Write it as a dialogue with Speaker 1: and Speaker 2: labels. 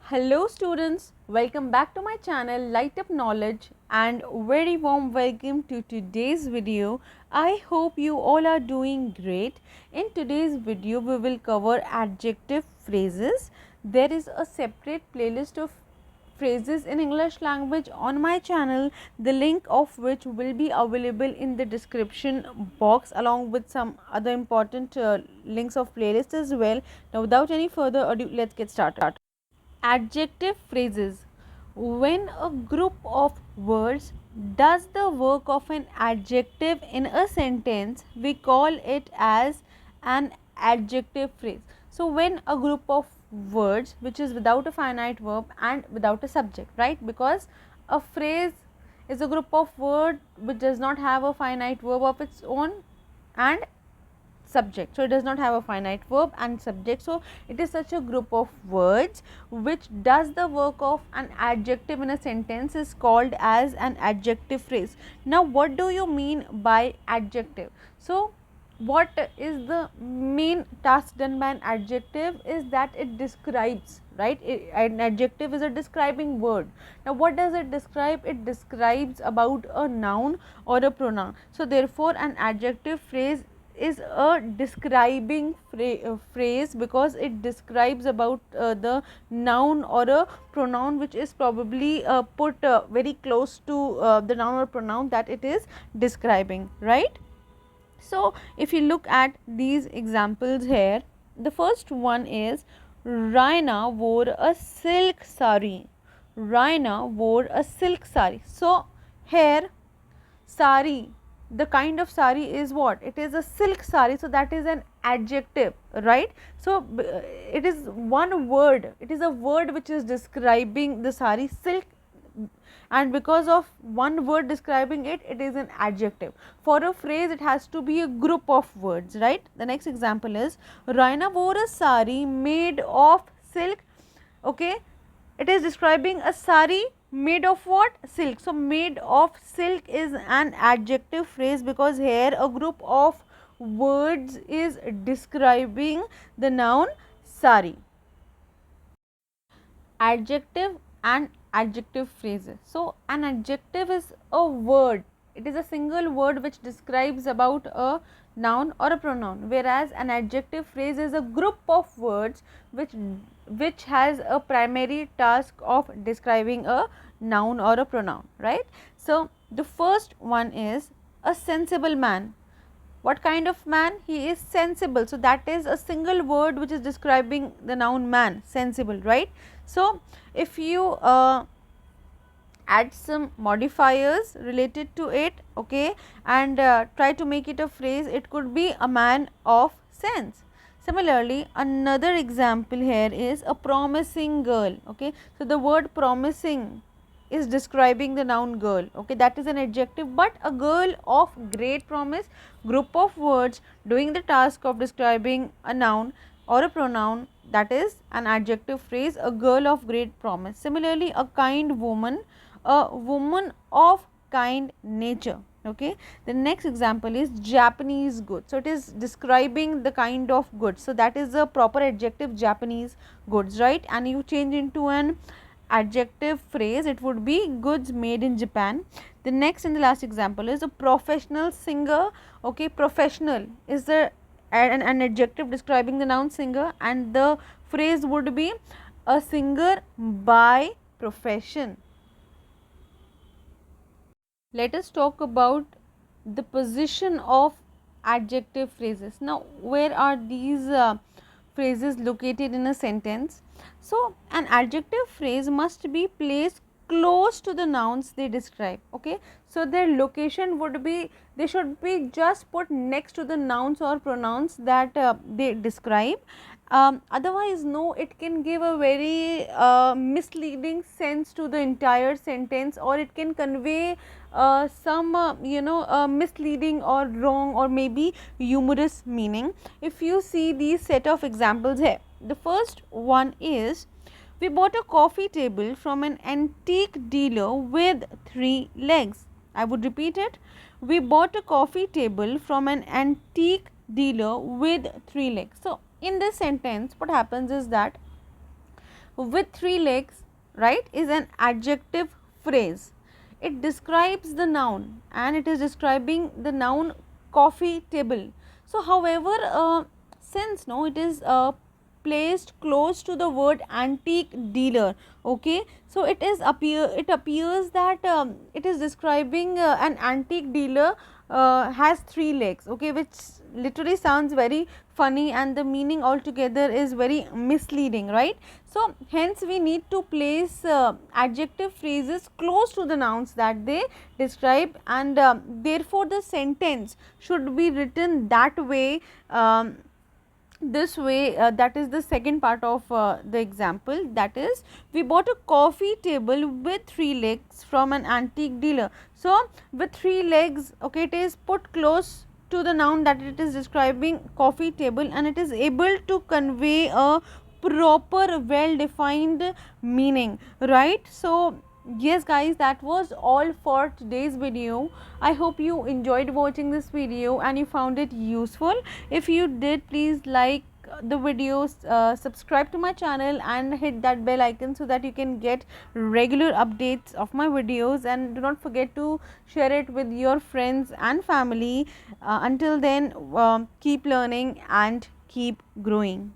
Speaker 1: Hello students, welcome back to my channel Lightup Knowledge and very warm welcome to today's video. I hope you all are doing great. In today's video we will cover adjective phrases. There is a separate playlist of phrases in English language on my channel, the link of which will be available in the description box along with some other important links of playlist as well. Now without any further ado, let's get started. Adjective phrases. When a group of words does the work of an adjective in a sentence, we call it as an adjective phrase. So when a group of words which is without a finite verb and without a subject, right? Because a phrase is a group of words which does not have a finite verb of its own and subject, so it does not have a finite verb and subject. So it is such a group of words which does the work of an adjective in a sentence is called as an adjective phrase. Now what do you mean by adjective? So what is the main task done by an adjective is that it describes, right? An adjective is a describing word. Now what does it describe? It describes about a noun or a pronoun. So therefore an adjective phrase is a describing phrase because it describes about the noun or a pronoun which is probably put very close to the noun or pronoun that it is describing, right? So if you look at these examples here, the first one is Raina wore a silk sari. Raina wore a silk sari. So here sari, the kind of sari is what? It is a silk sari, so that is an adjective, right? So it is one word, it is a word which is describing the sari, silk, and because of one word describing it, it is an adjective. For a phrase it has to be a group of words, right? The next example is Raina wore a sari made of silk. Okay, it is describing a sari made of what? Silk. So made of silk is an adjective phrase because here a group of words is describing the noun sari. Adjective and adjective phrases. So an adjective is a word, it is a single word which describes about a noun or a pronoun, whereas an adjective phrase is a group of words which has a primary task of describing a noun or a pronoun, right? So the first one is a sensible man. What kind of man? He is sensible. So that is a single word which is describing the noun man, sensible, right? So if you add some modifiers related to it, okay, and try to make it a phrase, it could be a man of sense. Similarly, another example here is a promising girl. Okay, so the word promising is describing the noun girl, okay, that is an adjective, but a girl of great promise, group of words doing the task of describing a noun or a pronoun, that is an adjective phrase, a girl of great promise. Similarly, a kind woman, a woman of kind nature. Okay, the next example is Japanese good. So it is describing the kind of goods, so that is a proper adjective, Japanese goods, right? And you change into an adjective phrase, it would be goods made in Japan. The next and the last example is a professional singer. Okay, professional is an adjective describing the noun singer, and the phrase would be a singer by profession. Let us talk about the position of adjective phrases. Now where are these phrases located in a sentence? So an adjective phrase must be placed close to the nouns they describe. Okay, so their location would be, they should be just put next to the nouns or pronouns that they describe. Otherwise no, it can give a very misleading sense to the entire sentence, or it can convey some misleading or wrong or maybe humorous meaning. If you see these set of examples here, the first one is we bought a coffee table from an antique dealer with 3 legs. I would repeat it. We bought a coffee table from an antique dealer with 3 legs. So in this sentence what happens is that with 3 legs, right, is an adjective phrase. It describes the noun, and it is describing the noun coffee table. So however, since no, it is placed close to the word antique dealer, okay, so it appears that it is describing an antique dealer has 3 legs, okay, which literally sounds very funny, and the meaning altogether is very misleading, right. So hence we need to place adjective phrases close to the nouns that they describe, and therefore the sentence should be written that way, this way, that is the second part of the example, that is, we bought a coffee table with 3 legs from an antique dealer. So with 3 legs, okay, it is put close to the noun that it is describing coffee table, and it is able to convey a proper well defined meaning, right. So yes guys, that was all for today's video. I hope you enjoyed watching this video and you found it useful. If you did, please like the videos, subscribe to my channel and hit that bell icon so that you can get regular updates of my videos, and do not forget to share it with your friends and family. Until then, keep learning and keep growing.